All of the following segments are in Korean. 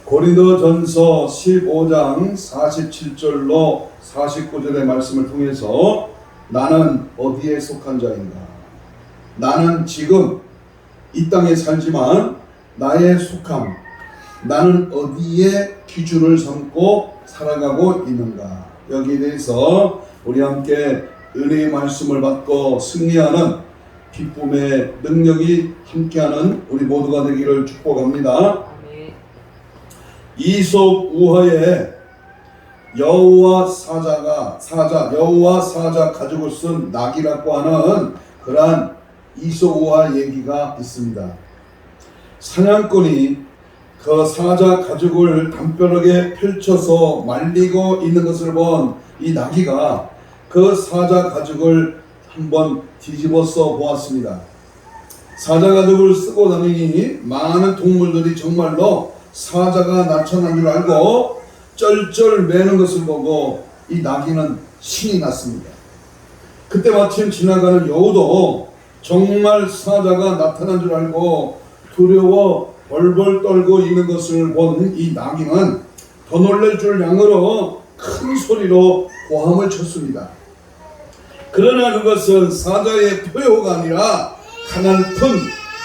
고린도전서 15장 47절로 49절의 말씀을 통해서 나는 어디에 속한 자인가? 나는 지금 이 땅에 살지만 나의 속함, 나는 어디에 기준을 삼고 살아가고 있는가? 여기에 대해서 우리 함께 은혜의 말씀을 받고 승리하는 기쁨의 능력이 함께하는 우리 모두가 되기를 축복합니다. 이솝 우화에 여우와 사자 가죽을 쓴 낙이라고 하는 그러한 이솝 우화 얘기가 있습니다. 사냥꾼이 그 사자 가죽을 담벼락에 펼쳐서 말리고 있는 것을 본 이 나귀가 그 사자 가죽을 한번 뒤집어서 보았습니다. 사자 가죽을 쓰고 다니니 많은 동물들이 정말로 사자가 나타난 줄 알고 쩔쩔 매는 것을 보고 이 나귀는 신이 났습니다. 그때 마침 지나가는 여우도 정말 사자가 나타난 줄 알고 두려워 벌벌 떨고 있는 것을 본 이 나귀는 더 놀랄 줄 양으로 큰 소리로 고함을 쳤습니다. 그러나 그것은 사자의 표효가 아니라 가냘픈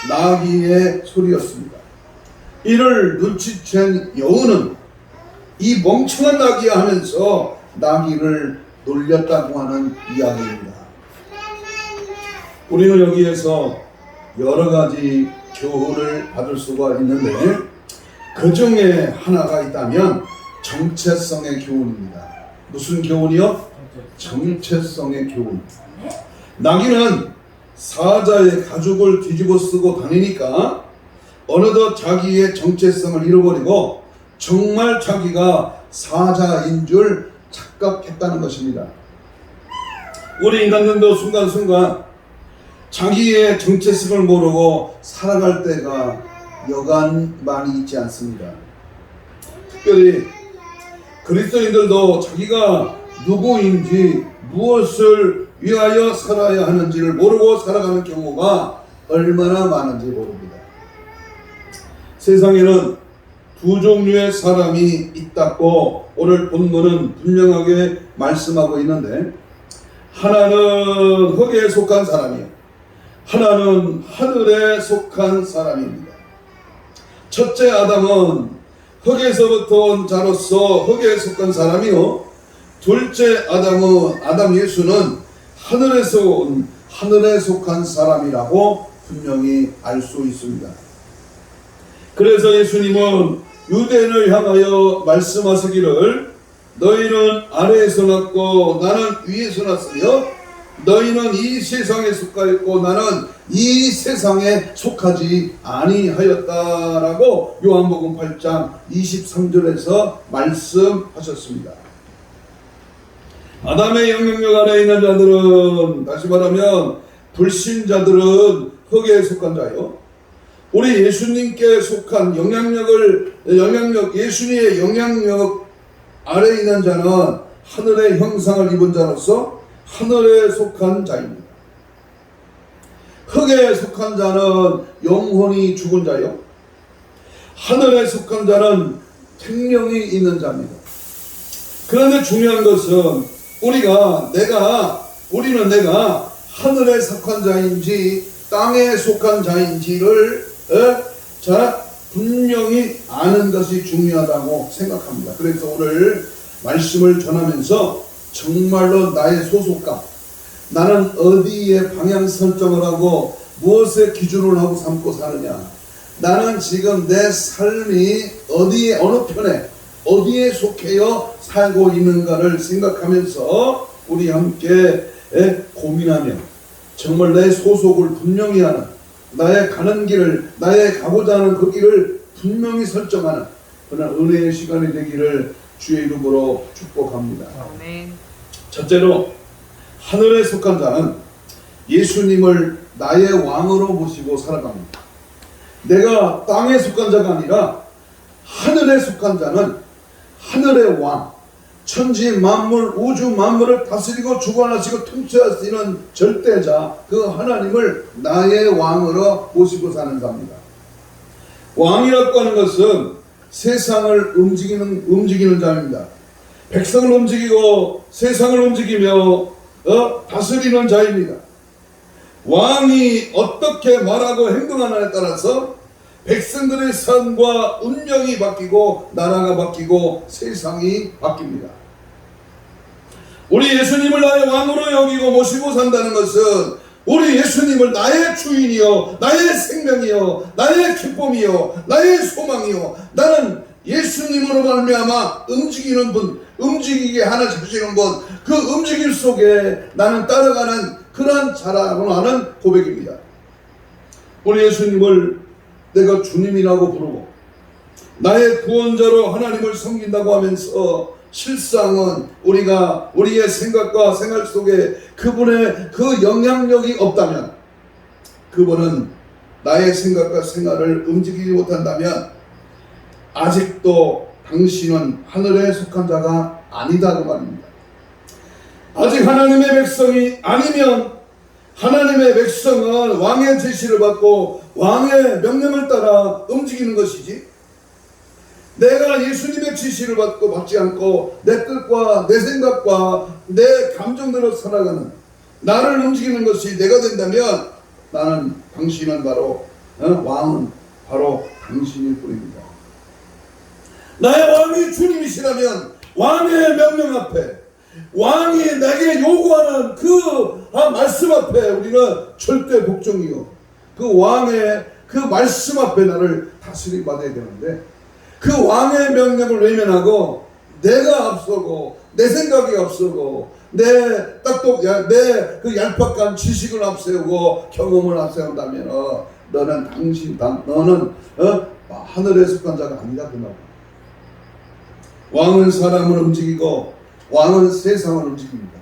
나귀의 소리였습니다. 이를 눈치챈 여우는 이 멍청한 나귀야 하면서 나귀를 놀렸다고 하는 이야기입니다. 우리는 여기에서 여러 가지 교훈을 받을 수가 있는데 그 중에 하나가 있다면 정체성의 교훈입니다. 무슨 교훈이요? 정체성의 교훈. 나귀는 사자의 가죽을 뒤집어 쓰고 다니니까 어느덧 자기의 정체성을 잃어버리고 정말 자기가 사자인 줄 착각했다는 것입니다. 우리 인간들도 순간순간 자기의 정체성을 모르고 살아갈 때가 여간 많이 있지 않습니다. 특별히 그리스도인들도 자기가 누구인지 무엇을 위하여 살아야 하는지를 모르고 살아가는 경우가 얼마나 많은지 모릅니다. 세상에는 두 종류의 사람이 있다고 오늘 본문은 분명하게 말씀하고 있는데 하나는 흙에 속한 사람이요, 하나는 하늘에 속한 사람입니다. 첫째 아담은 흙에서부터 온 자로서 흙에 속한 사람이요, 둘째 아담 예수는 하늘에서 온 하늘에 속한 사람이라고 분명히 알 수 있습니다. 그래서 예수님은 유대인을 향하여 말씀하시기를 너희는 아래에서 났고 나는 위에서 났으며 너희는 이 세상에 속하였고 나는 이 세상에 속하지 아니하였다라고 요한복음 8장 23절에서 말씀하셨습니다. 아담의 영향력 아래 있는 자들은, 다시 말하면 불신자들은 흙에 속한 자요, 우리 예수님께 속한 예수님의 영향력 아래 있는 자는 하늘의 형상을 입은 자로서 하늘에 속한 자입니다. 흙에 속한 자는 영혼이 죽은 자요, 하늘에 속한 자는 생명이 있는 자입니다. 그런데 중요한 것은 우리는 내가 하늘에 속한 자인지 땅에 속한 자인지를 분명히 아는 것이 중요하다고 생각합니다. 그래서 오늘 말씀을 전하면서 정말로 나의 소속감, 나는 어디에 방향 설정을 하고 무엇에 기준을 하고 삼고 사느냐, 나는 지금 내 삶이 어디에, 어느 편에, 어디에 속해여 살고 있는가를 생각하면서 우리 함께 고민하며 정말 내 소속을 분명히 하는, 나의 가는 길을, 나의 가고자 하는 그 길을 분명히 설정하는 그런 은혜의 시간이 되기를 주의 이름으로 축복합니다. 아멘. 첫째로 하늘에 속한 자는 예수님을 나의 왕으로 모시고 살아갑니다. 내가 땅에 속한 자가 아니라 하늘에 속한 자는 하늘의 왕, 천지 만물, 우주 만물을 다스리고 주관하시고 통치하시는 절대자 그 하나님을 나의 왕으로 모시고 사는 자입니다. 왕이라고 하는 것은 세상을 움직이는 자입니다. 백성을 움직이고 세상을 움직이며 다스리는 자입니다. 왕이 어떻게 말하고 행동하느냐에 따라서 백성들의 삶과 운명이 바뀌고 나라가 바뀌고 세상이 바뀝니다. 우리 예수님을 나의 왕으로 여기고 모시고 산다는 것은 우리 예수님을 나의 주인이요, 나의 생명이요, 나의 기쁨이요, 나의 소망이요, 나는 예수님으로 말미암아 움직이는 분, 움직이게 하나 주시는 분, 그 움직임 속에 나는 따라가는 그러한 자라고 하는 고백입니다. 우리 예수님을 내가 주님이라고 부르고 나의 구원자로 하나님을 섬긴다고 하면서 실상은 우리가 우리의 생각과 생활 속에 그분의 그 영향력이 없다면, 그분은 나의 생각과 생활을 움직이지 못한다면 아직도 당신은 하늘에 속한 자가 아니다 그 말입니다. 아직 하나님의 백성이 아니면 하나님의 백성은 왕의 제시를 받고 왕의 명령을 따라 움직이는 것이지, 내가 예수님의 지시를 받지 않고 내 뜻과 내 생각과 내 감정대로 살아가는 나를 움직이는 것이 내가 된다면 나는 당신은 바로 왕은 바로 당신일 뿐입니다. 나의 왕이 주님이시라면 왕의 명령 앞에, 왕이 내게 요구하는 그 말씀 앞에 우리는 절대 복종이요, 그 왕의 그 말씀 앞에 나를 다스림 받아야 되는데, 그 왕의 명령을 외면하고 내가 앞서고 내 생각이 앞서고 내 그 얄팍한 지식을 앞세우고 경험을 앞세운다면 너는 너는 하늘에 속한 자가 아니다 그 말. 왕은 사람을 움직이고 왕은 세상을 움직입니다.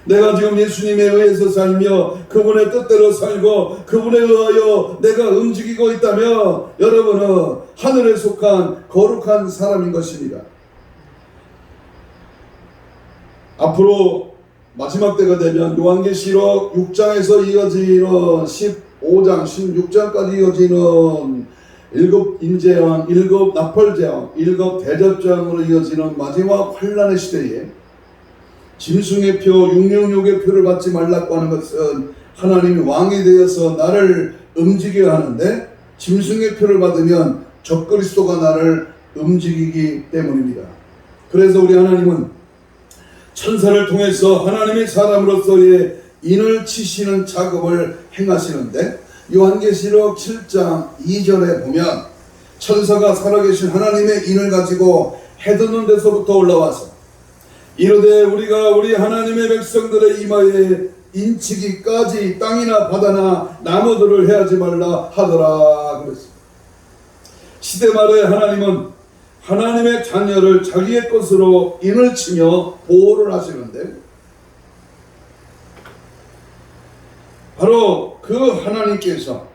내가 지금 예수님에 의해서 살며 그분의 뜻대로 살고 그분에 의하여 내가 움직이고 있다면 여러분은 하늘에 속한 거룩한 사람인 것입니다. 앞으로 마지막 때가 되면 요한계시록 6장에서 이어지는 15장, 16장까지 이어지는 7 임재왕, 7 나팔재왕, 7 대접장으로 이어지는 마지막 환란의 시대에 짐승의 표, 666의 표를 받지 말라고 하는 것은 하나님이 왕이 되어서 나를 움직여야 하는데, 짐승의 표를 받으면 적그리스도가 나를 움직이기 때문입니다. 그래서 우리 하나님은 천사를 통해서 하나님의 사람으로서의 인을 치시는 작업을 행하시는데, 요한계시록 7장 2절에 보면 천사가 살아계신 하나님의 인을 가지고 해돋는 데서부터 올라와서 이르되 우리가 우리 하나님의 백성들의 이마에 인치기까지 땅이나 바다나 나무들을 해하지 말라 하더라 그랬습니다. 시대 말에 하나님은 하나님의 자녀를 자기의 것으로 인을 치며 보호를 하시는데, 바로 그 하나님께서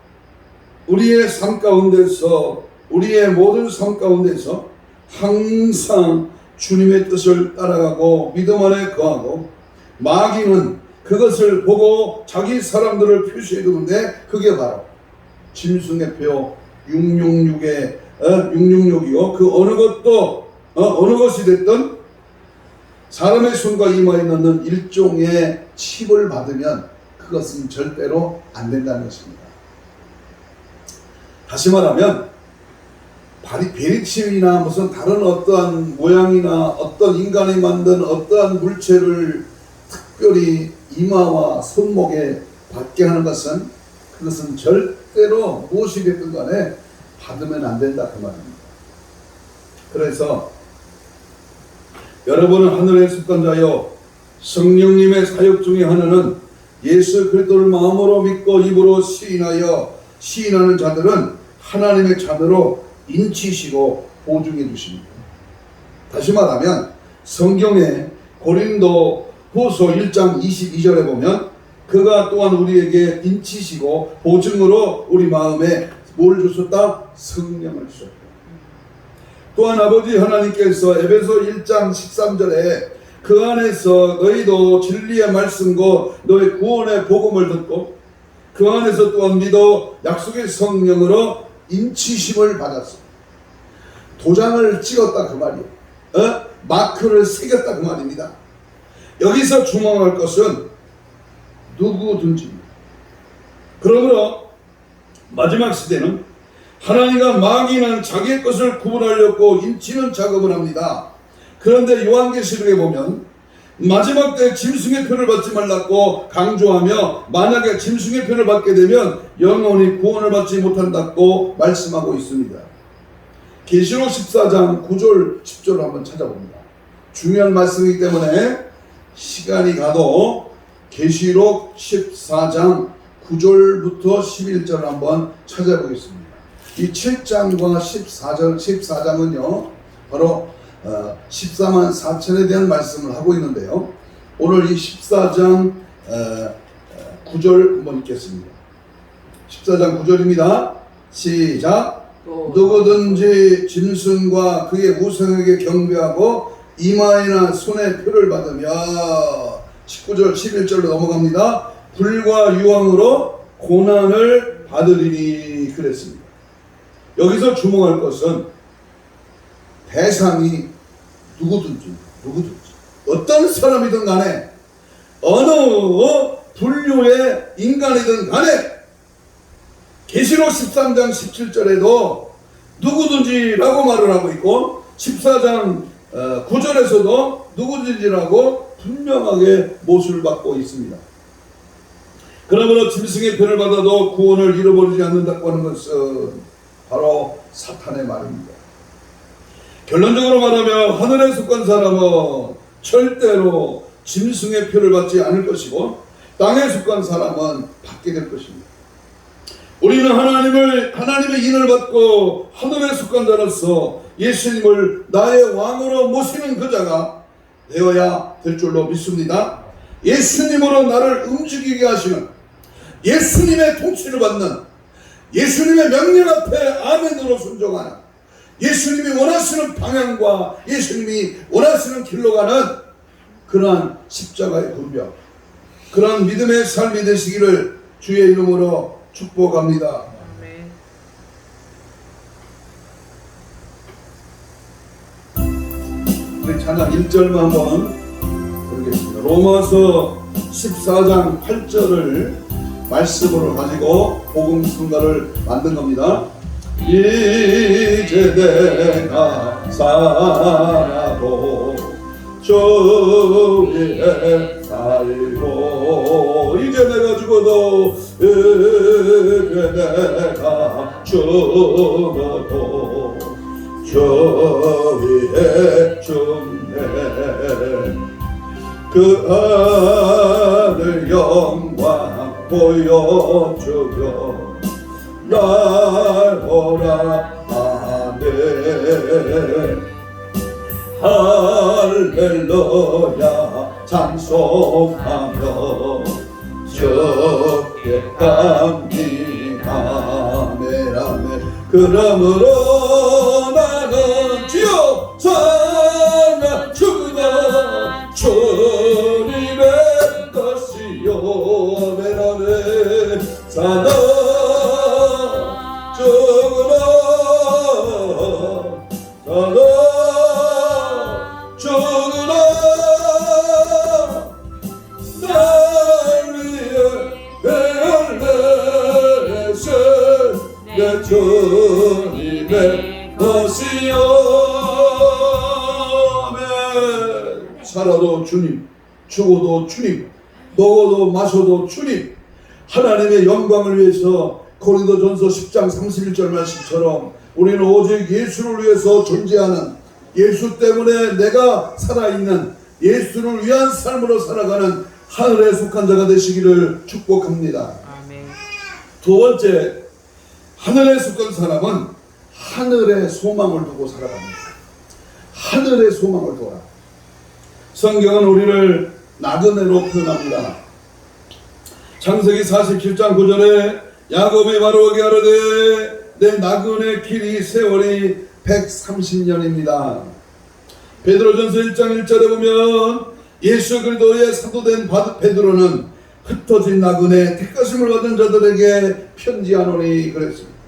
우리의 삶 가운데서, 우리의 모든 삶 가운데서 항상 주님의 뜻을 따라가고 믿음 안에 거하고, 마귀는 그것을 보고 자기 사람들을 표시해 두는데 그게 바로 짐승의 표 666이요, 그 어느 것이 됐든 사람의 손과 이마에 넣는 일종의 칩을 받으면 그것은 절대로 안 된다는 것입니다. 다시 말하면 베리칩이나 무슨 다른 어떠한 모양이나 어떤 인간이 만든 어떠한 물체를 특별히 이마와 손목에 받게 하는 것은, 그것은 절대로 무엇이 됐든 간에 받으면 안 된다 그 말입니다. 그래서 여러분은 하늘에 속한 자여, 성령님의 사역 중에 하나는 예수 그리스도를 마음으로 믿고 입으로 시인하는 자들은 하나님의 자녀로 인치시고 보증해 주십니다. 다시 말하면 성경에 고린도 후서 1장 22절에 보면 그가 또한 우리에게 인치시고 보증으로 우리 마음에 뭘 주셨다? 성령을 주셨다. 또한 아버지 하나님께서 에베소 1장 13절에 그 안에서 너희도 진리의 말씀과 너희 구원의 복음을 듣고 그 안에서 또한 믿어 약속의 성령으로 인치심을 받았습니다. 도장을 찍었다 그 말이에요. 마크를 새겼다 그 말입니다. 여기서 주목할 것은 누구든지. 그러므로 마지막 시대는 하나님과 마귀는 자기의 것을 구분하려고 인치는 작업을 합니다. 그런데 요한계시록에 보면 마지막 때 짐승의 표를 받지 말라고 강조하며 만약에 짐승의 표를 받게 되면 영원히 구원을 받지 못한다고 말씀하고 있습니다. 계시록 14장 9절 10절을 한번 찾아봅니다. 중요한 말씀이기 때문에 시간이 가도 계시록 14장 9절부터 11절을 한번 찾아보겠습니다. 이 7장과 14장은요 바로 14만 4천에 대한 말씀을 하고 있는데요, 오늘 이 14장 9절 한번 읽겠습니다. 14장 9절입니다. 시작. 누구든지 짐승과 그의 우상에게 경배하고 이마에나 손에 표를 받으며 19절 11절로 넘어갑니다. 불과 유황으로 고난을 받으리니 그랬습니다. 여기서 주목할 것은 대상이 누구든지 어떤 사람이든 간에 어느 분류의 인간이든 간에 계시록 13장 17절에도 누구든지라고 말을 하고 있고 14장 9절에서도 누구든지라고 분명하게 모습을 받고 있습니다. 그러므로 짐승의 표를 받아도 구원을 잃어버리지 않는다고 하는 것은 바로 사탄의 말입니다. 결론적으로 말하면 하늘에 속한 사람은 절대로 짐승의 표를 받지 않을 것이고 땅에 속한 사람은 받게 될 것입니다. 우리는 하나님의 인을 받고 하늘에 속한 자로서 예수님을 나의 왕으로 모시는 그 자가 되어야 될 줄로 믿습니다. 예수님으로 나를 움직이게 하시는, 예수님의 통치를 받는, 예수님의 명령 앞에 아멘으로 순종하는, 예수님이 원하시는 방향과 예수님이 원하시는 길로 가는 그러한 십자가의 분별, 그러한 믿음의 삶이 되시기를 주의 이름으로 축복합니다. 우리 찬양 1절만 한번 부르겠습니다. 로마서 14장 8절을 말씀으로 가지고 복음 성가를 만든 겁니다. 이제 내가 살아도 주 위에 살고, 이제 내가 죽어도 이제 내가 죽어도 주 위에 죽네. 그 아들 영광 보여주며 날 오라 하네. 할렐루야 찬송하며 주께 감기하네. 아멘. 그러므로 나는 주여 살아 죽으나 주님의 것이요. 아멘. 아멘. 사나 죽으나 죽으나 날 위해 베를레세 내 주님의 것이요. 살아도 주님, 죽어도 주님, 먹어도 마셔도 주님. 하나님의 영광을 위해서 고린도전서 10장 31절 말씀처럼 우리는 오직 예수를 위해서 존재하는, 예수 때문에 내가 살아있는, 예수를 위한 삶으로 살아가는 하늘에 속한 자가 되시기를 축복합니다. 아멘. 두 번째, 하늘에 속한 사람은 하늘의 소망을 두고 살아갑니다. 하늘의 소망을 두라. 성경은 우리를 나그네로 표현합니다. 창세기 47장 9절에 야곱이 바로에게 하르되 내 나그네 길이 세월이 130년입니다. 베드로전서 1장 1절에 보면 예수 그리스도의 사도된 베드로는 흩어진 나그네 택하심을 받은 자들에게 편지하노니 그랬습니다.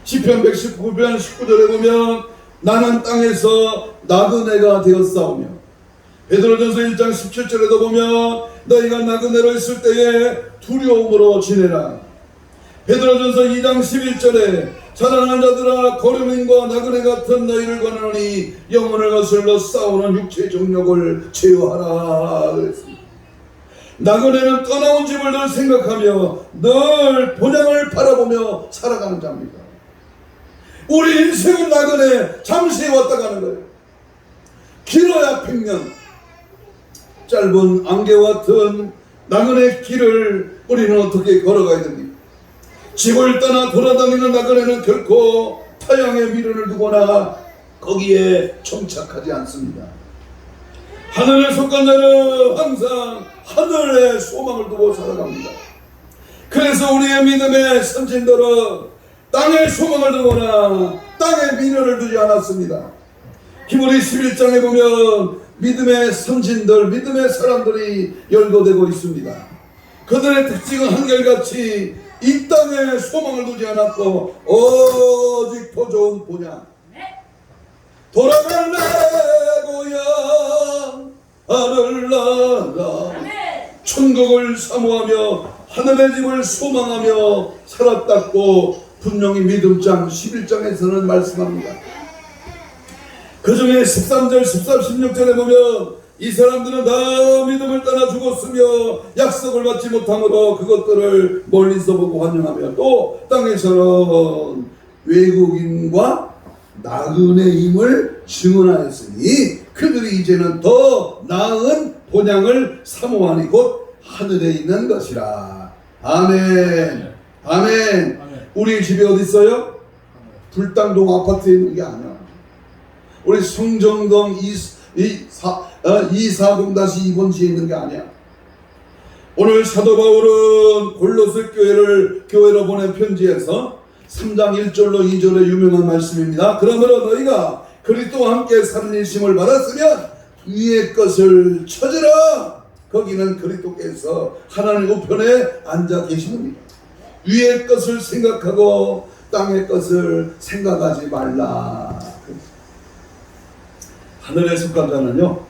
시편 119편 19절에 보면 나는 땅에서 나그네가 되었사오며. 베드로전서 1장 17절에도 보면 너희가 나그네로 있을 때에 두려움으로 지내라. 베드로전서 2장 11절에 자라나는 자들아 거류민과 나그네 같은 너희를 권하노니 영혼을 거슬러 싸우는 육체의 정욕을 제어하라 그랬습니다. 나그네는 떠나온 집을 늘 생각하며 늘 본향을 바라보며 살아가는 자입니다. 우리 인생은 나그네 잠시 왔다 가는 거예요. 길어야 100년, 짧은 안개와 같은 나그네 길을 우리는 어떻게 걸어가야 됩니까? 집을 떠나 돌아다니는 나그네는 결코 타향의 미련을 두거나 거기에 정착하지 않습니다. 하늘에 속한 자는 항상 하늘에 소망을 두고 살아갑니다. 그래서 우리의 믿음의 선진들은 땅에 소망을 두거나 땅에 미련을 두지 않았습니다. 히브리 11장에 보면 믿음의 선진들, 믿음의 사람들이 열거되고 있습니다. 그들의 특징은 한결같이 이 땅에 소망을 두지 않았고 오직 더 좋은 본향, 돌아갈 내 고향 하늘나라 천국을 사모하며 하늘의 집을 소망하며 살았다고 분명히 믿음장 11장에서는 말씀합니다. 그 중에 13절, 14, 16절에 보면 이 사람들은 다 믿음을 떠나 죽었으며 약속을 받지 못함으로 그것들을 멀리서 보고 환영하며 또 땅에서는 외국인과 나그네임을 증언하였으니 그들이 이제는 더 나은 본향을 사모하니 곧 하늘에 있는 것이라. 아멘. 아멘. 우리 집이 어디 있어요? 불당동 아파트에 있는 게 아니야. 우리 성정동 240-2번지에 있는 게 아니야. 오늘 사도 바울은 골로새 교회로 보낸 편지에서 3장 1절로 2절의 유명한 말씀입니다. 그러므로 너희가 그리스도와 함께 살인심을 받았으면 위의 것을 찾으라. 거기는 그리스도께서 하나님 우편에 앉아 계시느니라. 위의 것을 생각하고 땅의 것을 생각하지 말라. 하늘에 속한 자는요,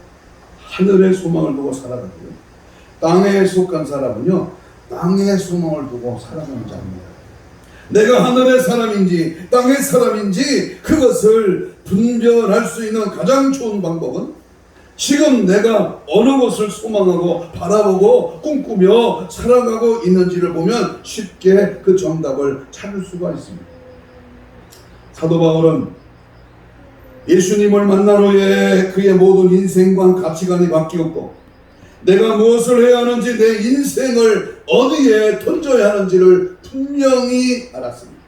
하늘의 소망을 두고 살아가고요. 땅에 속한 사람은요, 땅의 소망을 두고 살아가는 자입니다. 내가 하늘의 사람인지 땅의 사람인지 그것을 분별할 수 있는 가장 좋은 방법은 지금 내가 어느 것을 소망하고 바라보고 꿈꾸며 살아가고 있는지를 보면 쉽게 그 정답을 찾을 수가 있습니다. 사도 바울은 예수님을 만난 후에 그의 모든 인생관 가치관이 바뀌었고 내가 무엇을 해야 하는지 내 인생을 어디에 던져야 하는지를 분명히 알았습니다.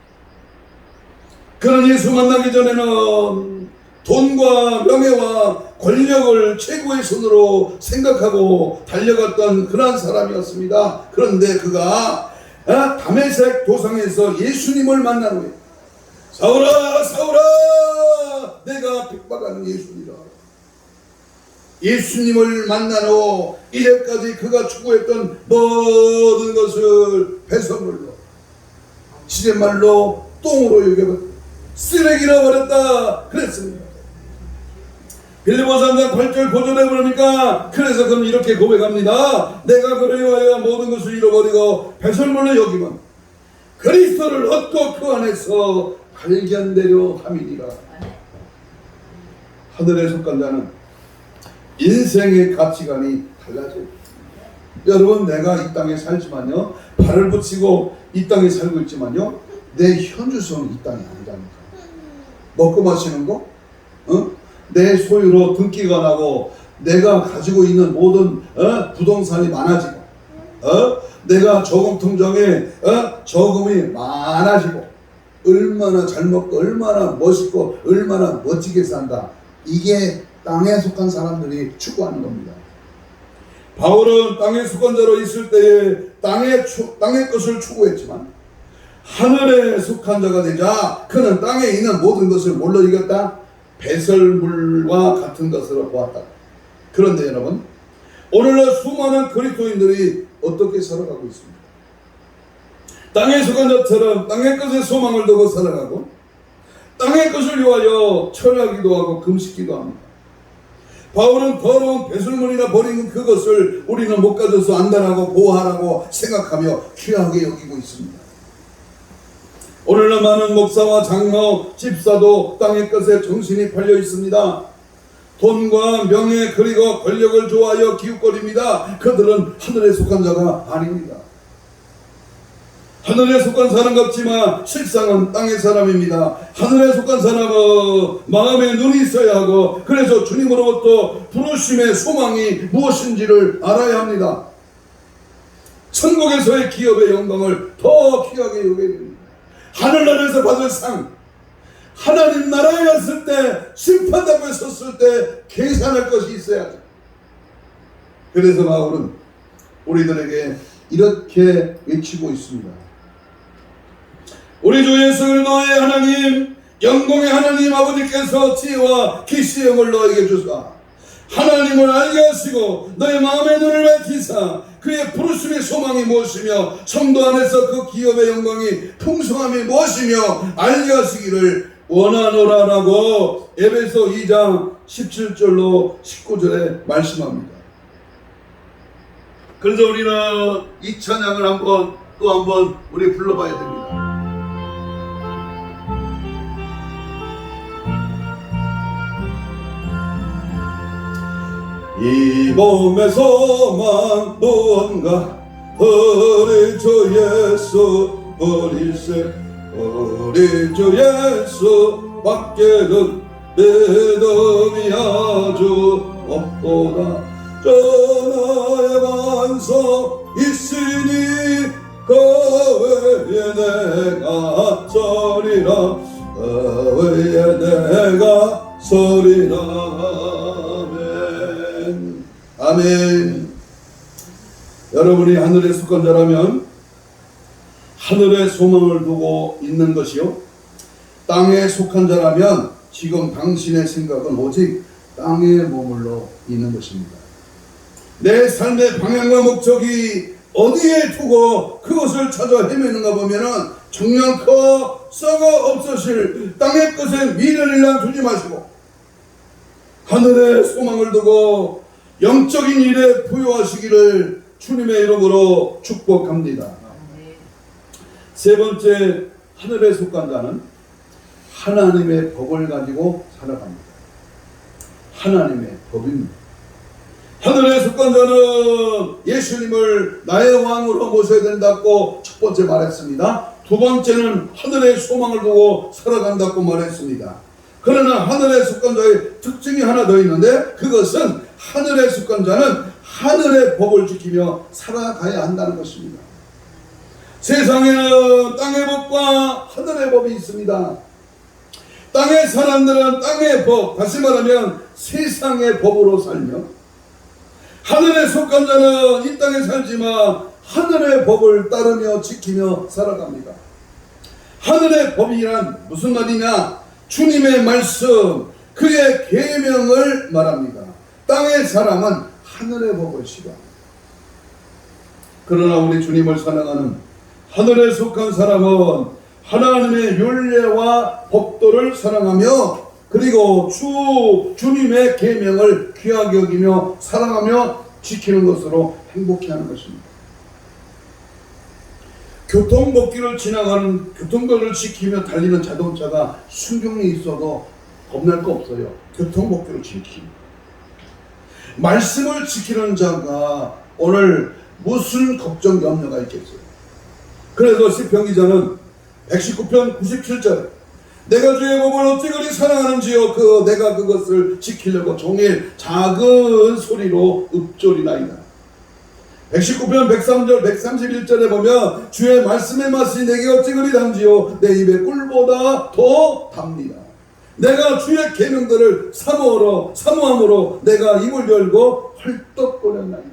그는 예수 만나기 전에는 돈과 명예와 권력을 최고의 손으로 생각하고 달려갔던 그런 사람이었습니다. 그런데 그가 다메섹 도상에서 예수님을 만난 후에 사울아 사울아 내가 핍박하는 예수니라. 예수님을 만난 후 이제까지 그가 추구했던 모든 것을 배설물로 시제말로 똥으로 여겨버렸다. 쓰레기라 버렸다 그랬습니다. 빌립보서 3장 8절 보존해 보니까 그래서 그는 이렇게 고백합니다. 내가 그를 위하여 모든 것을 잃어버리고 배설물로 여기면 그리스도를 얻고 그 안에서 발견되려 함이니라. 하늘에 속한 자는 인생의 가치관이 달라져요. 여러분 내가 이 땅에 살지만요 발을 붙이고 이 땅에 살고 있지만요 내 현주소는 이 땅이 아니라니까. 먹고 마시는 거 내 소유로 등기가 나고 내가 가지고 있는 모든 부동산이 많아지고 내가 저금 통장에 저금이 많아지고 얼마나 잘 먹고 얼마나 멋있고 얼마나 멋지게 산다. 이게 땅에 속한 사람들이 추구하는 겁니다. 바울은 땅에 속한 자로 있을 때에 땅의 것을 추구했지만 하늘에 속한 자가 되자 그는 땅에 있는 모든 것을 뭘로 이겼다? 배설물과 같은 것으로 보았다. 그런데 여러분 오늘날 수많은 그리스도인들이 어떻게 살아가고 있습니까? 땅에 속한 자처럼 땅의 것에 소망을 두고 살아가고 땅의 것을 위하여 철하기도 하고 금식기도 합니다. 바울은 더러운 배설물이나 버린 그것을 우리는 못 가져서 안전하고 보호하라고 생각하며 귀하게 여기고 있습니다. 오늘날 많은 목사와 장로, 집사도 땅의 것에 정신이 팔려 있습니다. 돈과 명예 그리고 권력을 좋아하여 기웃거립니다. 그들은 하늘에 속한 자가 아닙니다. 하늘에 속한 사람 같지만 실상은 땅의 사람입니다. 하늘에 속한 사람은 마음에 눈이 있어야 하고, 그래서 주님으로부터 부르심의 소망이 무엇인지를 알아야 합니다. 천국에서의 기업의 영광을 더 귀하게 여겨야 됩니다. 하늘나라에서 받을 상, 하나님 나라에 갔을 때, 심판답에 섰을 때 계산할 것이 있어야죠. 그래서 바울은 우리들에게 이렇게 외치고 있습니다. 우리 주 예수 그리스도의 하나님, 영광의 하나님 아버지께서 지혜와 계시의 영을 너에게 주사 하나님을 알게 하시고 너의 마음의 눈을 밝히사 그의 부르심의 소망이 무엇이며 성도 안에서 그 기업의 영광이 풍성함이 무엇이며 알게 하시기를 원하노라라고 에베소 2장 17절로 19절에 말씀합니다. 그래서 우리는 이 찬양을 또 한번 우리 불러봐야 됩니다. 이 몸의 소망 무언가 우리 주 예수 우리세 우리 주 예수 밖에는 믿음이 아주 없도다. 전하의 반석 있으니 그 외에 내가 서리라 그 외에 내가 서리라. 아멘. 여러분이 하늘에 속한 자라면 하늘에 소망을 두고 있는 것이요, 땅에 속한 자라면 지금 당신의 생각은 오직 땅에 머물러 있는 것입니다. 내 삶의 방향과 목적이 어디에 두고 그것을 찾아 헤매는가 보면은 정량커 썩어 없으실 땅의 것에 미련을 두지 마시고 하늘에 소망을 두고 영적인 일에 부여하시기를 주님의 이름으로 축복합니다. 세 번째, 하늘에 속한 자는 하나님의 법을 가지고 살아갑니다. 하나님의 법입니다. 하늘에 속한 자는 예수님을 나의 왕으로 모셔야 된다고 첫 번째 말했습니다. 두 번째는 하늘에 소망을 두고 살아간다고 말했습니다. 그러나 하늘에 속한 자의 특징이 하나 더 있는데, 그것은 하늘에 속한 자는 하늘의 법을 지키며 살아가야 한다는 것입니다. 세상에는 땅의 법과 하늘의 법이 있습니다. 땅의 사람들은 땅의 법, 다시 말하면 세상의 법으로 살며, 하늘에 속한 자는 이 땅에 살지만 하늘의 법을 따르며 지키며 살아갑니다. 하늘의 법이란 무슨 말이냐? 주님의 말씀, 그의 계명을 말합니다. 땅의 사람은 하늘의 법을 싫어합니다. 그러나 우리 주님을 사랑하는 하늘에 속한 사람은 하나님의 율례와 법도를 사랑하며, 그리고 주님의 계명을 귀하게 여기며 사랑하며 지키는 것으로 행복해하는 것입니다. 교통법규를 지나가는 교통법을 지키며 달리는 자동차가 순경이 있어도 겁날 거 없어요. 교통법규를 지킵니다. 말씀을 지키는 자가 오늘 무슨 걱정 염려가 있겠어요. 그래서 시편 기자는 119편 97절 내가 주의 법을 어찌 그리 사랑하는지요 내가 그것을 지키려고 종일 작은 소리로 읊조리나이다. 119편 103절 131절에 보면 주의 말씀의 맛이 내게 어찌 그리 단지요 내 입에 꿀보다 더 답니다. 내가 주의 계명들을 사모함으로 내가 입을 열고 헐떡거렸나이다.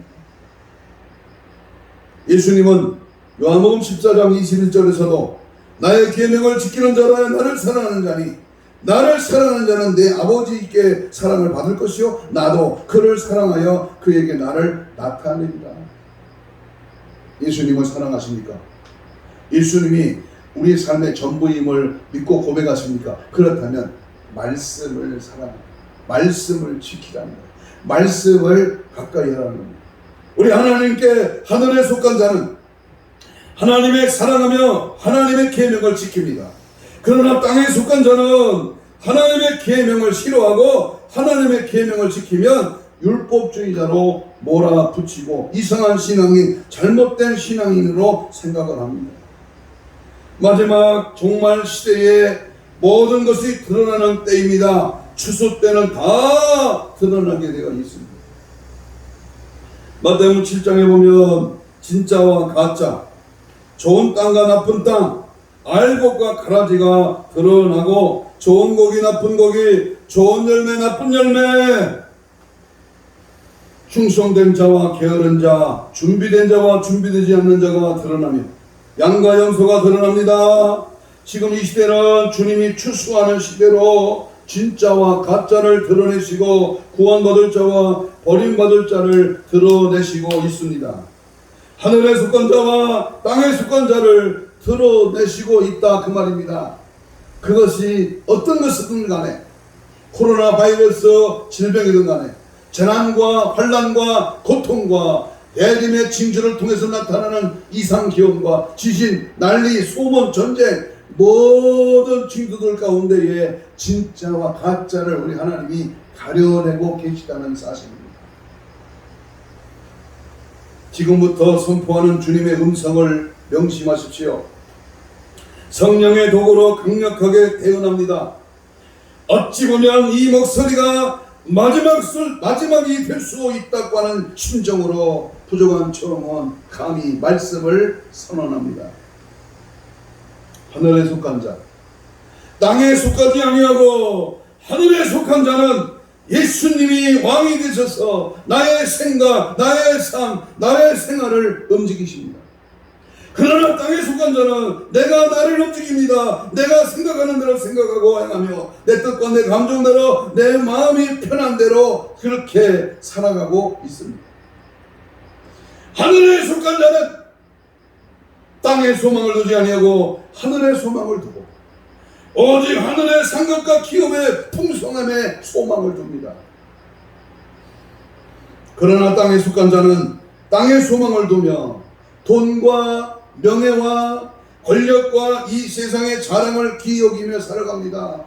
예수님은 요한복음 14장 21절에서도 나의 계명을 지키는 자라야 나를 사랑하는 자니 나를 사랑하는 자는 내 아버지께 사랑을 받을 것이요 나도 그를 사랑하여 그에게 나를 나타냅니다. 예수님을 사랑하십니까? 예수님이 우리 삶의 전부임을 믿고 고백하십니까? 그렇다면 말씀을 사랑합니다. 말씀을 지키라는 거예요. 말씀을 가까이 하라는 겁니다. 우리 하나님께 하늘에 속한 자는 하나님의 사랑하며 하나님의 계명을 지킵니다. 그러나 땅에 속한 자는 하나님의 계명을 싫어하고 하나님의 계명을 지키면 율법주의자로 몰아붙이고 이상한 신앙이 잘못된 신앙인으로 생각을 합니다. 마지막 종말 시대에 모든 것이 드러나는 때입니다. 추수 때는 다 드러나게 되어 있습니다. 마태복음 7장에 보면 진짜와 가짜, 좋은 땅과 나쁜 땅, 알곡과 가라지가 드러나고 좋은 고기 나쁜 고기, 좋은 열매 나쁜 열매, 충성된 자와 게으른 자, 준비된 자와 준비되지 않는 자가 드러나며 양과 염소가 드러납니다. 지금 이 시대는 주님이 추수하는 시대로 진짜와 가짜를 드러내시고 구원받을 자와 버림받을 자를 드러내시고 있습니다. 하늘에 속한 자와 땅에 속한 자를 드러내시고 있다 그 말입니다. 그것이 어떤 것이든 간에 코로나 바이러스 질병이든 간에 재난과 환난과 고통과 대림의 징조를 통해서 나타나는 이상기온과 지진, 난리, 소문, 전쟁 모든 징조들 가운데에 진짜와 가짜를 우리 하나님이 가려내고 계시다는 사실입니다. 지금부터 선포하는 주님의 음성을 명심하십시오. 성령의 도구로 강력하게 대언합니다. 어찌 보면 이 목소리가 마지막이 될 수 있다고 하는 심정으로 부족한 청원 감히 말씀을 선언합니다. 하늘에 속한 자, 땅에 속하지 아니하고 하늘에 속한 자는 예수님이 왕이 되셔서 나의 생각, 나의 삶, 나의 생활을 움직이십니다. 그러나 땅에 속한 자는 내가 나를 움직입니다. 내가 생각하는 대로 생각하고 행하며 내 뜻과 내 감정대로 내 마음이 편한 대로 그렇게 살아가고 있습니다. 하늘에 속한 자는 땅에 소망을 두지 아니하고 하늘에 소망을 두고 오직 하늘의 상급과 기업의 풍성함에 소망을 둡니다. 그러나 땅에 속한 자는 땅에 소망을 두며 돈과 명예와 권력과 이 세상의 자랑을 기여기며 살아갑니다.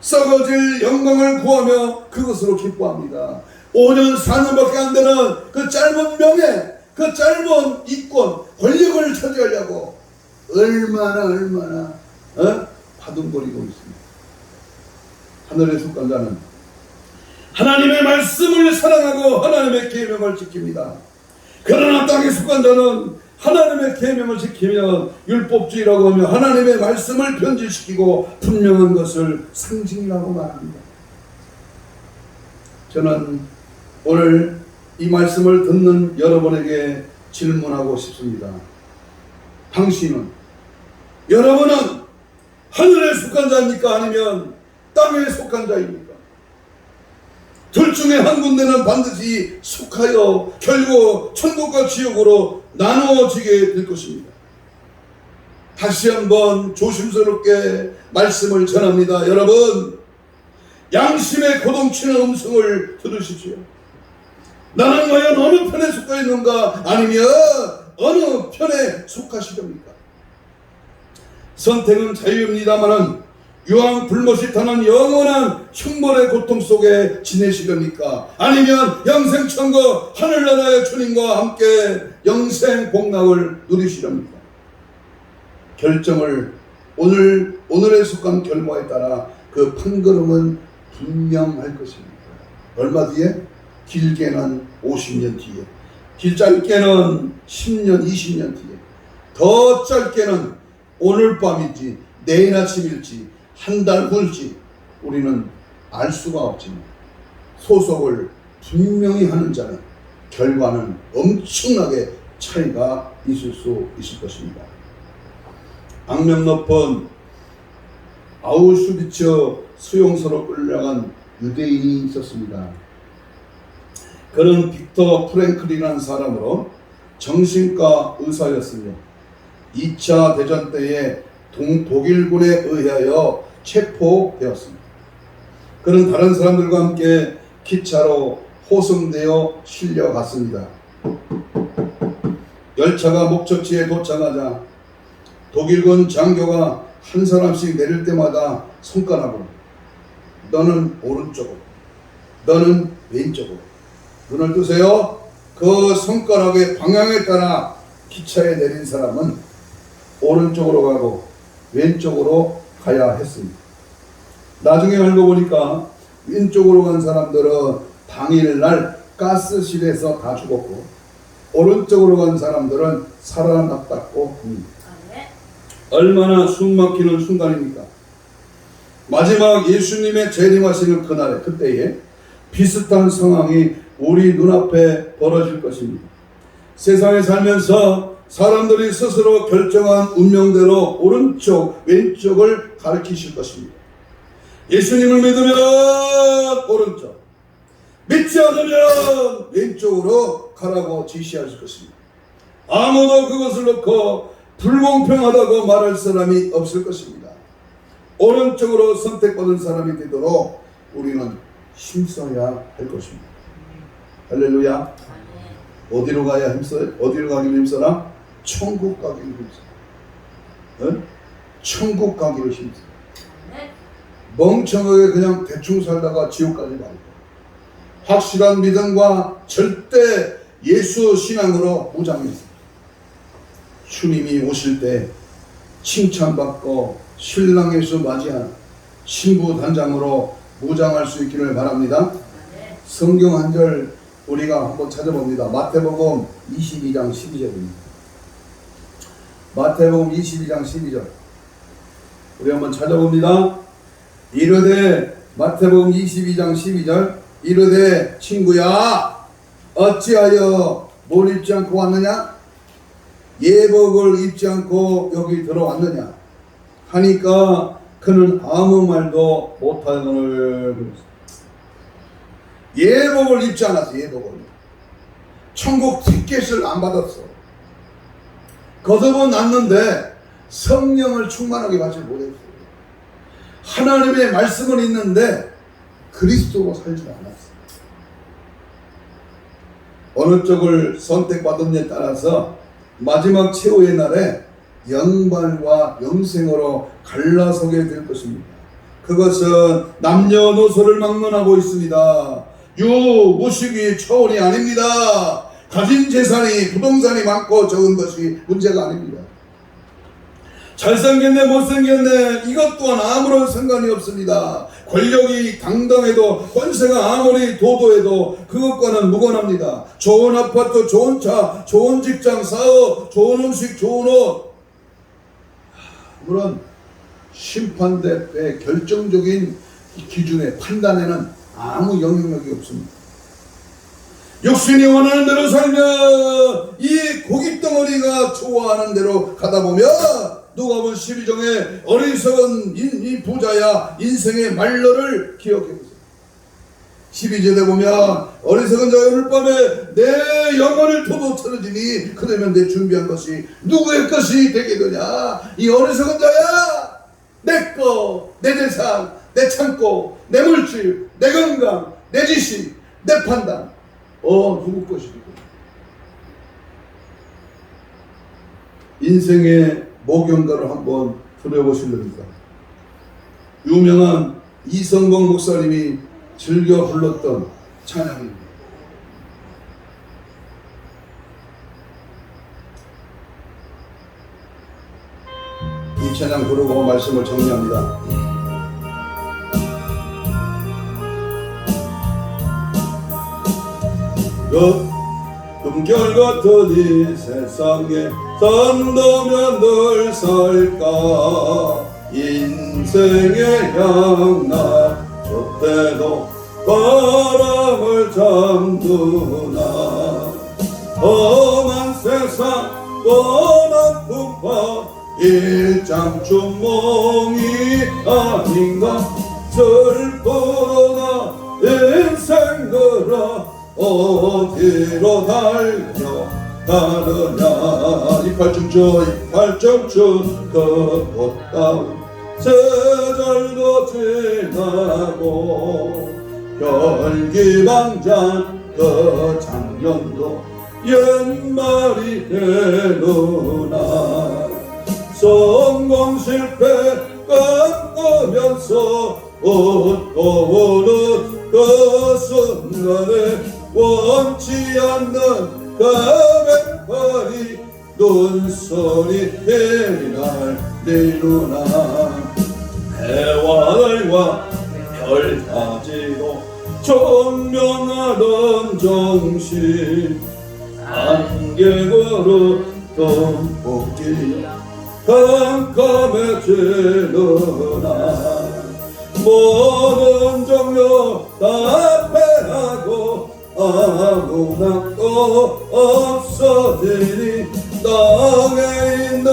썩어질 영광을 구하며 그것으로 기뻐합니다. 5년 4년밖에 안 되는 그 짧은 명예, 그 짧은 이권, 권력을 차지하려고 얼마나 바둥거리고 있습니다. 하늘에 속한 자는 하나님의 말씀을 사랑하고 하나님의 계명을 지킵니다. 그러나 땅에 속한 자는 하나님의 계명을 지키면 율법주의라고 하며 하나님의 말씀을 변질시키고 분명한 것을 상징이라고 말합니다. 저는 오늘 이 말씀을 듣는 여러분에게 질문하고 싶습니다. 여러분은 하늘에 속한 자입니까? 아니면 땅에 속한 자입니까? 둘 중에 한 군데는 반드시 속하여 결국 천국과 지옥으로 나누어지게 될 것입니다. 다시 한번 조심스럽게 말씀을 전합니다. 여러분, 양심의 고동치는 음성을 들으십시오. 나는 과연 어느 편에 속해 있는가? 아니면 어느 편에 속하시렵니까? 선택은 자유입니다마는 유황 불못이 타는 영원한 형벌의 고통 속에 지내시렵니까? 아니면 영생천국 하늘나라의 주님과 함께 영생 복락을 누리시렵니까? 결정을 오늘에 속한 결과에 따라 그 판가름은 분명할 것입니다. 얼마 뒤에? 길게는 50년 뒤에, 짧게는 10년, 20년 뒤에, 더 짧게는 오늘 밤일지 내일 아침일지 한 달 후일지 우리는 알 수가 없지만 소속을 분명히 하는 자는 결과는 엄청나게 차이가 있을 수 있을 것입니다. 악명 높은 아우슈비츠 수용소로 끌려간 유대인이 있었습니다. 그는 빅터 프랭클이라는 사람으로 정신과 의사였으며 2차 대전 때에 독일군에 의하여 체포되었습니다. 그는 다른 사람들과 함께 기차로 호송되어 실려갔습니다. 열차가 목적지에 도착하자 독일군 장교가 한 사람씩 내릴 때마다 손가락으로 너는 오른쪽으로, 너는 왼쪽으로, 눈을 뜨세요. 그 손가락의 방향에 따라 기차에 내린 사람은 오른쪽으로 가고 왼쪽으로 가야 했습니다. 나중에 알고 보니까 왼쪽으로 간 사람들은 당일날 가스실에서 다 죽었고 오른쪽으로 간 사람들은 살아났다고 합니다. 얼마나 숨막히는 순간입니까? 마지막 예수님의 재림하시는 그날에 그때에 비슷한 상황이 우리 눈앞에 벌어질 것입니다. 세상에 살면서 사람들이 스스로 결정한 운명대로 오른쪽, 왼쪽을 가리키실 것입니다. 예수님을 믿으면 오른쪽, 믿지 않으면 왼쪽으로 가라고 지시하실 것입니다. 아무도 그것을 놓고 불공평하다고 말할 사람이 없을 것입니다. 오른쪽으로 선택받은 사람이 되도록 우리는 힘써야 할 것입니다. 할렐루야. 어디로 가야 힘써요? 어디로 가기를 힘써라? 천국 가기를 힘써. 천국 가기를 힘써. 멍청하게 그냥 대충 살다가 지옥 가지 말고 확실한 믿음과 절대 예수 신앙으로 무장해서 주님이 오실 때 칭찬받고 신랑에서 맞이한 신부 단장으로 무장할 수 있기를 바랍니다. 성경 한 절 우리가 한번 찾아봅니다. 마태복음 22장 12절입니다. 마태복음 22장 12절 우리 한번 찾아봅니다. 이르되 마태복음 22장 12절 이르되 친구야 어찌하여 뭘 입지 않고 왔느냐? 예복을 입지 않고 여기 들어왔느냐? 하니까 그는 아무 말도 못하거늘. 예복을 입지 않았어. 예복을 천국 티켓을 안 받았어. 거듭은 났는데 성령을 충만하게 받지 못했어. 하나님의 말씀은 있는데 그리스도로 살지 않았어. 어느 쪽을 선택받음에 따라서 마지막 최후의 날에 영광과 영생으로 갈라서게 될 것입니다. 그것은 남녀노소를 막론하고 있습니다. 유무식이 초월이 아닙니다. 가진 재산이 부동산이 많고 적은 것이 문제가 아닙니다. 잘생겼네 못생겼네 이것 또한 아무런 상관이 없습니다. 권력이 당당해도 권세가 아무리 도도해도 그것과는 무관합니다. 좋은 아파트, 좋은 차, 좋은 직장, 사업, 좋은 음식, 좋은 옷, 물론 심판대의 결정적인 기준의 판단에는 아무 영향력이 없습니다. 육신이 원하는 대로 살면 이 고깃덩어리가 좋아하는 대로 가다 보면 누가복음 12장에 어리석은 이 부자야 인생의 말로를 기억해보세요. 12절에 보면 어리석은 자여 오늘 밤에 내 영혼을 도도 틀어지니 그러면 내 준비한 것이 누구의 것이 되게 되냐? 이 어리석은 자야 내 거, 내 재산, 내 창고, 내 물질, 내 건강, 내 지식, 내 판단 누구 것이 되고 인생의 모경가를 한번 들어보시렵니다. 유명한 이성봉 목사님이 즐겨 불렀던 찬양입니다. 이 찬양 부르고 말씀을 정리합니다. 금결 같은 이 세상에 산다면 늘 살까 인생의 향락 저때도 바람을 잠그나 험한 세상 뻔한 풍파 일장춘몽이 아닌가 슬프다 인생들아 어디로 달려 다르냐. 이팔중추 이팔중추 그 꽃다운 세절도 지나고 혈기방장 그 작년도 옛말이 되느나 성공 실패 깎으면서 웃고 우는 그 순간에 원치 않는 가백팔이 눈소리 내리날리누나 해와달과 별다지고 총명하던 정신 안개거로 덤볶이 깜깜해지느나 모든 종료 다 패하고 아무나 또 없어지니 땅에 있는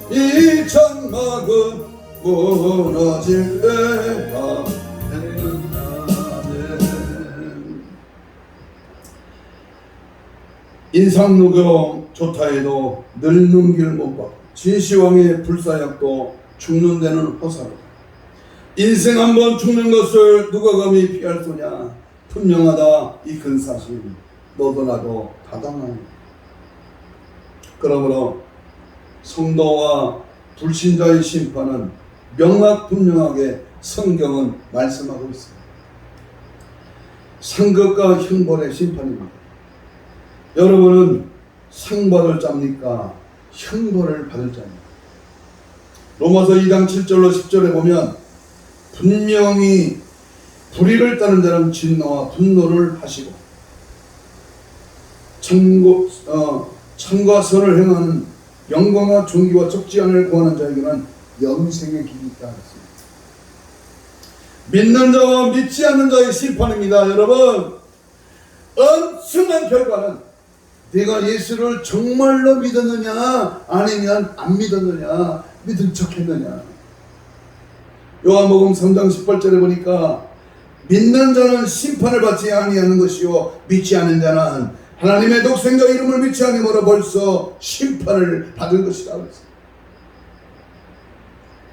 이 천막은 무너질 때가 됐는데. 인상누경 좋다 해도 늙는 길 못 봐. 진시황의 불사약도 죽는 데는 허사로. 인생 한번 죽는 것을 누가 감히 피할 소냐. 분명하다 이 큰 사실. 너도 나도 다 당하니. 그러므로 성도와 불신자의 심판은 명확분명하게 성경은 말씀하고 있습니다. 상급과 형벌의 심판입니다. 여러분은 상 받을 자입니까? 형벌을 받을 자입니다. 로마서 2장 7절로 10절에 보면 분명히 불의를 따른 자는 진노와 분노를 하시고 참과 선을 행하는 영광과 존귀와 적지함을 구하는 자에게는 영생의 길이 있다 했습니다. 믿는 자와 믿지 않는 자의 심판입니다. 여러분, 엄청난 결과는 내가 예수를 정말로 믿었느냐 아니면 안 믿었느냐, 믿은 척했느냐. 요한복음 3장 18절에 보니까 믿는 자는 심판을 받지 아니하는 것이요 믿지 않는 자는 하나님의 독생자 이름을 믿지 않으므로 벌써 심판을 받을 것이다.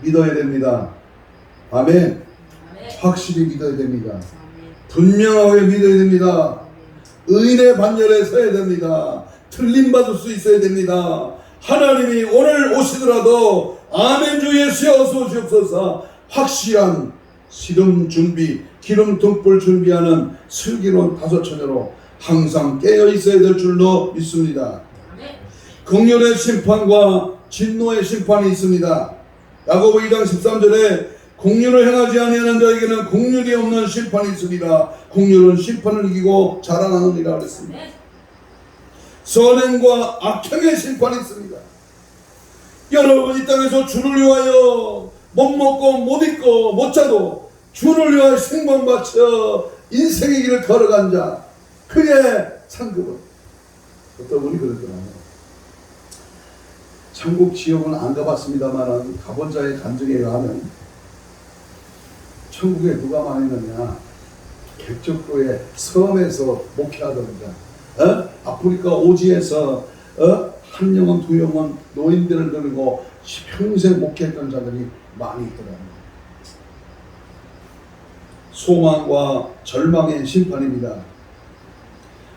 믿어야 됩니다. 아멘. 확실히 믿어야 됩니다. 분명하게 믿어야 됩니다. 의인의 반열에 서야 됩니다. 틀림받을 수 있어야 됩니다. 하나님이 오늘 오시더라도 아멘 주 예수여 어서 오시옵소서 확실한 기름 준비, 기름 등불 준비하는 슬기로운 다섯처녀로 항상 깨어 있어야 될 줄로 믿습니다. 긍휼의 심판과 진노의 심판이 있습니다. 야고보 2장 13절에 긍휼을 행하지 아니하는 자에게는 긍휼이 없는 심판이 있으리라. 긍휼은 심판을 이기고 자라나느니라 그랬습니다. 선행과 악행의 심판이 있습니다. 여러분, 이 땅에서 주를 위하여 못 먹고 못 입고 못 자도 주를 위하여 생명 바쳐 인생의 길을 걸어간 자, 그의 상급은 어떤 분이 그랬더라고요. 천국 지옥은 안 가봤습니다만 가본 자의 간증에 의하면 천국에 누가 많이 있느냐, 객적도의 섬에서 목회하던 자, 아프리카 오지에서 한 영혼 두 영혼 노인들을 들고 평생 목회했던 자들이 많이 있더라고요. 소망과 절망의 심판입니다.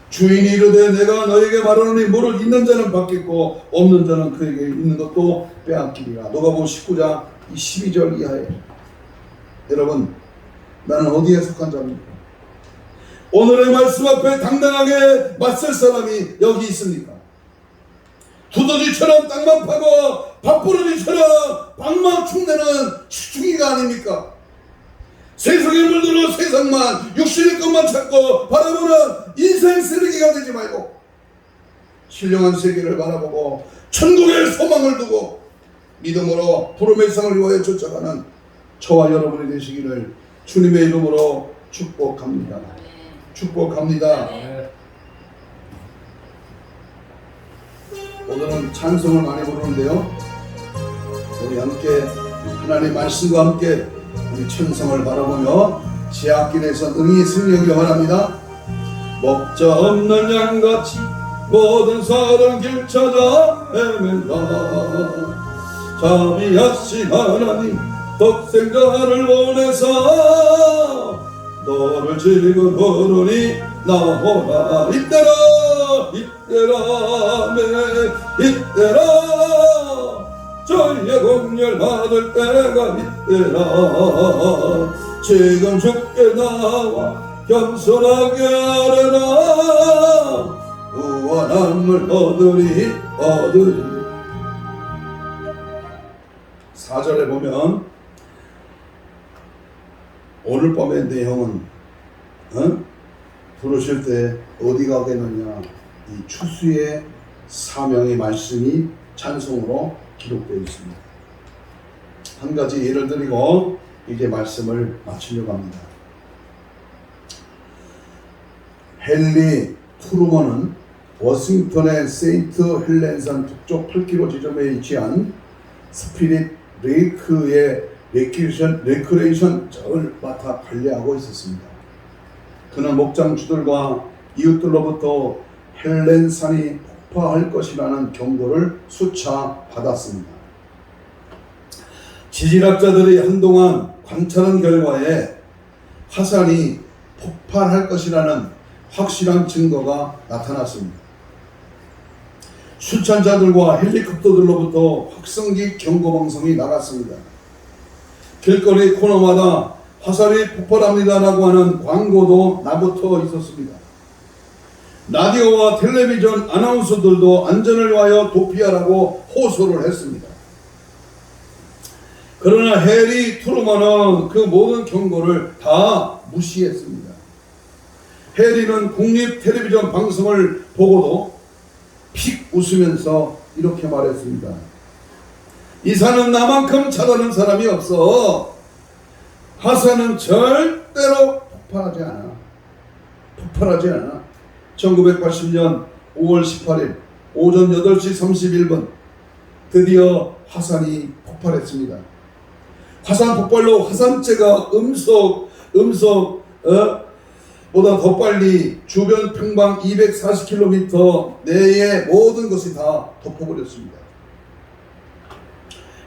주인이 이르되 내가 너에게 말하노니 물을 있는 자는 받겠고 없는 자는 그에게 있는 것도 빼앗기리라. 누가복음 19장 12절 이하에. 여러분, 나는 어디에 속한 자입니까? 오늘의 말씀 앞에 당당하게 맞설 사람이 여기 있습니까? 두더지처럼 땅만 파고 밥부르기처럼 방만 축내는 축중이가 아닙니까? 세상의 물들로 세상만 육신의 것만 찾고 바라보는 인생 쓰레기가 되지 말고 신령한 세계를 바라보고 천국의 소망을 두고 믿음으로 부름의 상을 위하여 쫓아가는 저와 여러분이 되시기를 주님의 이름으로 축복합니다. 축복합니다. 오늘은 찬송을 많이 부르는데요, 우리 함께 하나님의 말씀과 함께 우리 천성을 바라보며 제앗길에서 능히 승리하기를 바랍니다. 목자 없는 양같이 모든 사람 길 찾아 헤맨다. 자비하신 하나님 독생자를 보내사 너를 지금 부르니 나오라. 이때라 이때라 이때라 저희의 공열 받을 때가 이때라. 지금 주께 나와 겸손하게 아뢰라. 구원함을 얻으리. 4절에 보면 오늘 밤의 내용은 부르실 때 어디 가겠느냐, 이 추수의 사명의 말씀이 찬송으로 기록되어 있습니다. 한 가지 예를 드리고 이제 말씀을 마치려고 합니다. 헨리 트루먼은 워싱턴의 세인트 헬렌산 북쪽 8km 지점에 위치한 스피릿 레이크의 레크레이션장을 맡아 관리하고 있었습니다. 그는 목장주들과 이웃들로부터 헬렌산이 폭파할 것이라는 경고를 수차 받았습니다. 지질학자들이 한동안 관찰한 결과에 화산이 폭발할 것이라는 확실한 증거가 나타났습니다. 수천자들과 헬리콥터들로부터 확성기 경고방송이 나갔습니다. 길거리 코너마다 화산이 폭발합니다라고 하는 광고도 나붙어 있었습니다. 라디오와 텔레비전 아나운서들도 안전을 위하여 도피하라고 호소를 했습니다. 그러나 헨리 트루먼은 그 모든 경고를 다 무시했습니다. 헨리는 국립 텔레비전 방송을 보고도 픽 웃으면서 이렇게 말했습니다. 이 산은 나만큼 잘하는 사람이 없어. 화산은 절대로 폭발하지 않아. 1980년 5월 18일 오전 8시 31분 드디어 화산이 폭발했습니다. 화산 폭발로 화산재가 보다 더 빨리 주변 평방 240km 내의 모든 것이 다 덮어버렸습니다.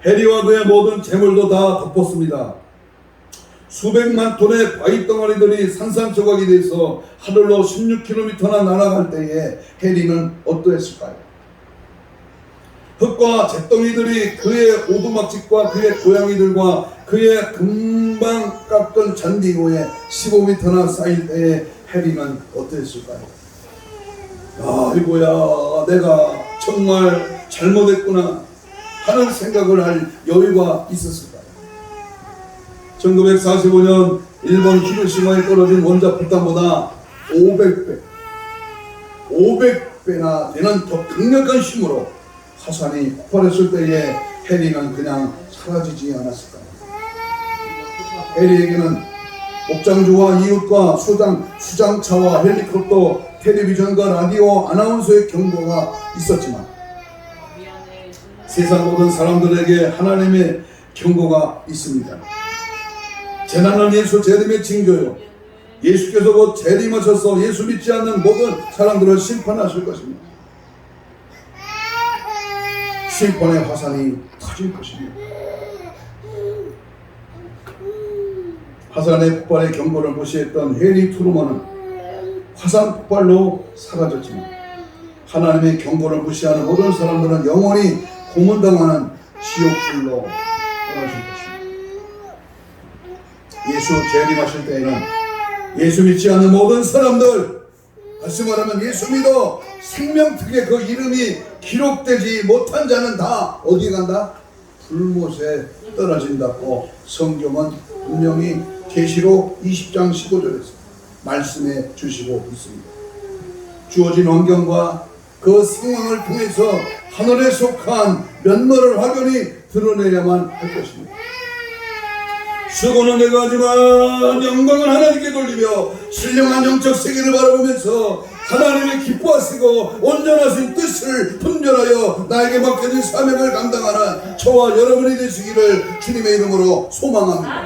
헨리와 그의 모든 재물도 다 덮었습니다. 수백만 톤의 바위 덩어리들이 산산조각이 돼서 하늘로 16km나 날아갈 때에 헨리는 어떠했을까요? 흙과 잿덩이들이 그의 오두막집과 그의 고양이들과 그의 금방 깎은 잔디 위에 15m나 쌓일 때에 헨리는 어떠했을까요? 아이고야, 내가 정말 잘못했구나 하는 생각을 할 여유가 있었을까요? 1945년 일본 히로시마에 떨어진 원자 폭탄보다 500배나 되는 더 강력한 힘으로 화산이 폭발했을 때에 헨리는 그냥 사라지지 않았을까요? 헨리에게는 목장주와 이웃과 수장차와 헬리콥터, 텔레비전과 라디오, 아나운서의 경고가 있었지만 세상 모든 사람들에게 하나님의 경고가 있습니다. 재난은 예수 재림의 징조요. 예수께서 곧 재림하셔서 예수 믿지 않는 모든 사람들을 심판하실 것입니다. 심판의 화산이 터질 것입니다. 화산의 폭발의 경고를 무시했던 헨리 트루먼은 화산 폭발로 사라졌지만 하나님의 경고를 무시하는 모든 사람들은 영원히 고문당하는 지옥불로 떨어질 것입니다. 예수 재림하실 때에는 예수 믿지 않는 모든 사람들, 다시 말하면 예수 믿어 생명특의 그 이름이 기록되지 못한 자는 다 어디 간다? 불못에 떨어진다고 성경은 분명히 계시록 20장 15절에서 말씀해 주시고 있습니다. 주어진 환경과 그 상황을 통해서 하늘에 속한 면모를 확연히 드러내야만 할 것입니다. 수고는 내가 하지만 영광은 하나님께 돌리며 신령한 영적 세계를 바라보면서 하나님이 기뻐하시고 온전하신 뜻을 분별하여 나에게 맡겨진 사명을 감당하는 저와 여러분이 되시기를 주님의 이름으로 소망합니다.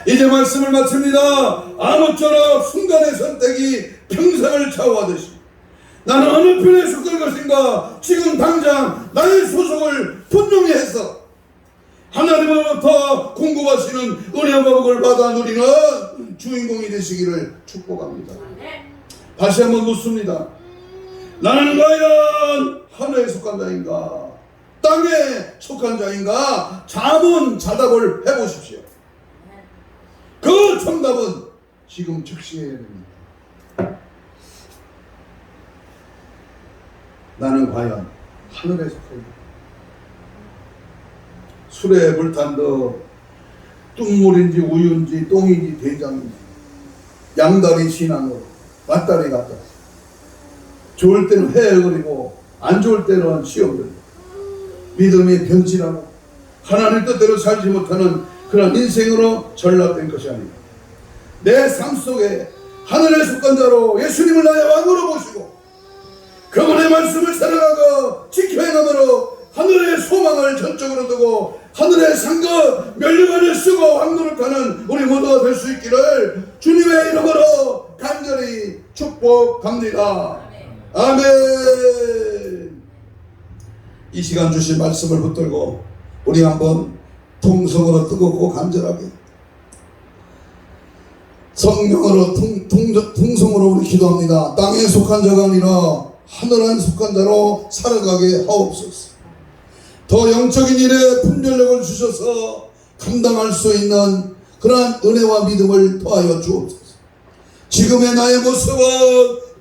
이제 말씀을 마칩니다. 아무쪼록 순간의 선택이 평생을 좌우하듯이 나는 어느 편에 속할 것인가? 지금 당장 나의 소속을 분명히 해서 하나님으로부터 공급하시는 은혜와 복을 받아 누리는 주인공이 되시기를 축복합니다. 다시 한번 묻습니다. 나는 과연 하늘에 속한 자인가? 땅에 속한 자인가? 자문자답을 해보십시오. 그 정답은 지금 즉시해야 됩니다. 나는 과연 하늘에 속한 술에 불탄 뚱물인지 우유인지 똥인지 된장인지 양다리 신앙으로 맞다리 갔다 좋을 때는 헤어그리고 안 좋을 때는 시험 들고 믿음이 병치라고 하나님 뜻대로 살지 못하는 그런 인생으로 전락된 것이 아닙니다. 내 삶 속에 하늘에 속한 자로 예수님을 나의 왕으로 모시고 그분의 말씀을 살아가고 지켜 행함으로 하늘의 소망을 전적으로 두고 하늘의 상급 면류관을 쓰고 왕노를 타는 우리 모두가 될 수 있기를 주님의 이름으로 간절히 축복합니다. 아멘. 이 시간 주신 말씀을 붙들고 우리 한번 통성으로 뜨겁고 간절하게 성령으로 통성으로 우리 기도합니다. 땅에 속한 자가 아니라 하늘에 속한 자로 살아가게 하옵소서. 더 영적인 일에 분별력을 주셔서 감당할 수 있는 그러한 은혜와 믿음을 더하여 주옵소서. 지금의 나의 모습은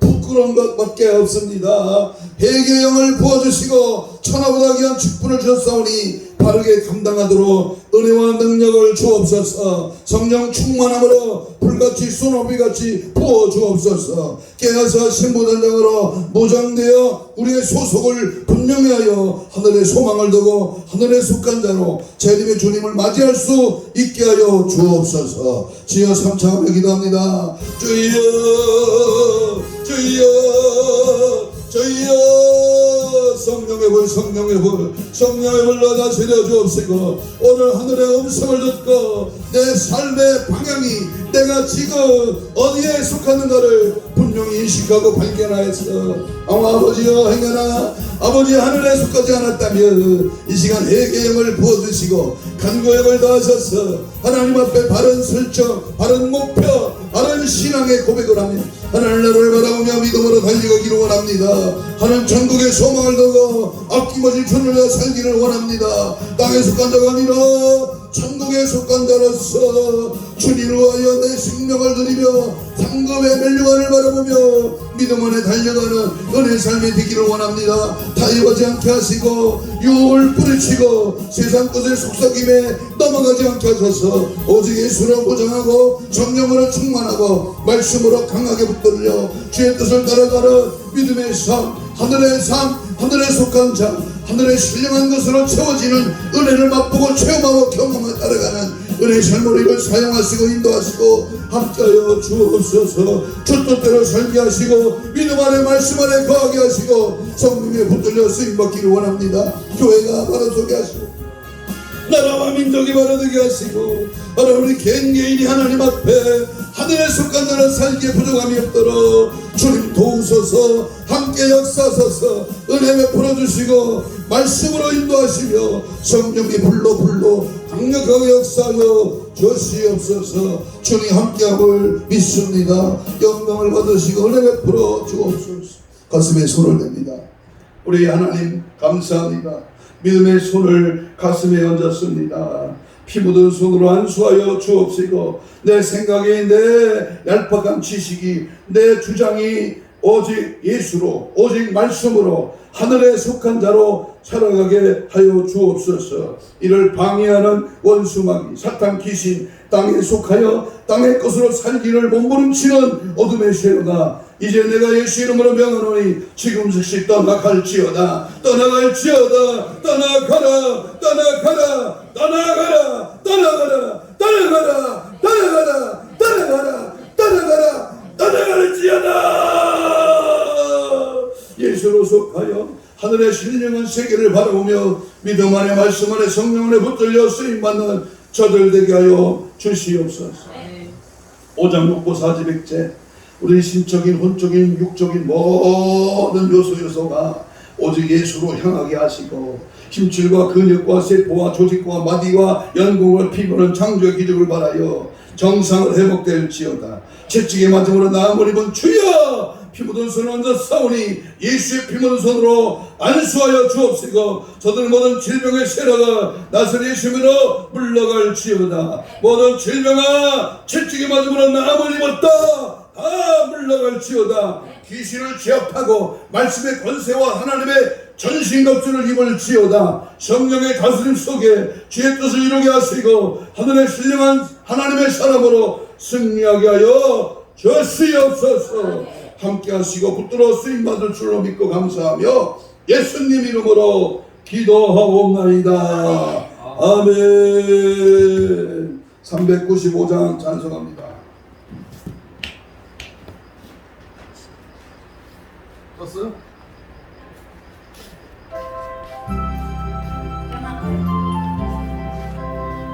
부끄러운 것밖에 없습니다. 회개의 영을 부어주시고 천하보다 귀한 직분을 주셨사오니 바르게 감당하도록 은혜와 능력을 주옵소서. 성령 충만함으로 불같이 소노비같이 부어주옵소서. 깨어서 신부전장으로 무장되어 우리의 소속을 분명히 하여 하늘의 소망을 두고 하늘에 속한 자로 재림의 주님을 맞이할 수 있게 하여 주옵소서. 주여 삼창하며 기도합니다. 주여 주여 주여 성령의 불 성령의 불 성령의 불로 다스려 주옵시고 오늘 하늘의 음성을 듣고 내 삶의 방향이 내가 지금 어디에 속하는가를 분명히 인식하고 발견하여서 아버지여 행여나 아버지 하늘에 속하지 않았다면 이 시간 회개의 영을 부어주시고 간구의 영을 더하셔서 하나님 앞에 바른 설정 바른 목표 바른 신앙의 고백을 하며 하나님 나라를 바라보며 믿음으로 달려가기를 원합니다. 하나님 전국의 소망을 두고 아낌없이 주를 위해 살기를 원합니다. 땅에 속한 자가 아니라 천국에 속한 자로서 주님을 위하여 내 생명을 드리며 상급의 멸류관을 바라보며 믿음 안에 달려가는 은혜의 삶이 되기를 원합니다. 타협하지 않게 하시고 유혹을 뿌리치고 세상 것의 속삭임에 넘어가지 않게 하셔서 오직 예수로 보장하고 성령으로 충만하고 말씀으로 강하게 붙들려 주의 뜻을 따라가는 믿음의 삶 하늘의 삶 하늘에 속한 자 하늘의 신령한 것으로 채워지는 은혜를 맛보고 체험하고 경험을 따라가는 은혜의 삶으로 이걸 사용하시고 인도하시고 함께하여 주옵소서. 주 뜻대로 살게 하시고 믿음 안에 말씀 안에 거하게 하시고 성령에 붙들려 쓰임받기를 원합니다. 교회가 바라서게 하시고 나라와 민족이 바라되게 하시고 바로 우리 개인이 하나님 앞에 하늘에 속한 자는 살기에 부족함이 없도록 주님 도우소서. 함께 역사하소서. 은혜 베풀어 주시고 말씀으로 인도하시며 성령이 불러 강력하게 역사하여 주시옵소서. 주님 함께함을 믿습니다. 영광을 받으시고 은혜 베풀어 주옵소서. 가슴에 손을 댑니다. 우리 하나님 감사합니다. 믿음의 손을 가슴에 얹었습니다. 피 묻은 손으로 안수하여 주옵시고 내 생각이 내 얄팍한 지식이 내 주장이 오직 예수로 오직 말씀으로 하늘에 속한 자로 살아가게 하여 주옵소서. 이를 방해하는 원수마귀 사탄 귀신 땅에 속하여 땅의 것으로 살기를 몸부림치는 어둠의 쇠로가 이제 내가 예수 이름으로 명하노니 지금 즉시 떠나갈지어다 떠나갈지어다 떠나가라 떠나가라 떠나가라 떠나가라 떠나가라 떠나가라 떠나가라 떠나가라 떠나갈지어다. 예수로 속하여 하늘의 신령한 세계를 바라보며 믿음 안에 말씀 안에 성령 안에 붙들려 쓰임받는 저들 되게 하여 주시옵소서. 5장 6보 4지백제 우리 신적인, 혼적인, 육적인 모든 요소가 오직 예수로 향하게 하시고 힘줄과 근육과 세포와 조직과 마디와 연골과 피부는 창조의 기적을 바라여 정상을 회복될지어다. 채찍에 맞음으로 나음을 입은 주여 피 묻은 손을 얹어 싸우니 예수의 피 묻은 손으로 안수하여 주옵시고 저들 모든 질병의 세라가 나사렛 예수님으로 물러갈지어다. 모든 질병아 채찍에 맞음으로 나음을 입었다. 다 물러갈지어다. 귀신을 제압하고 말씀의 권세와 하나님의 전신갑주를 입을지어다. 성령의 다스림 속에 주의 뜻을 이루게 하시고 하늘의 신령한 하나님의 사람으로 승리하게 하여 주시옵소서. 함께 하시고 붙들어 쓰임받을 줄로 믿고 감사하며 예수님 이름으로 기도하옵나이다. 아멘. 395장 찬송합니다.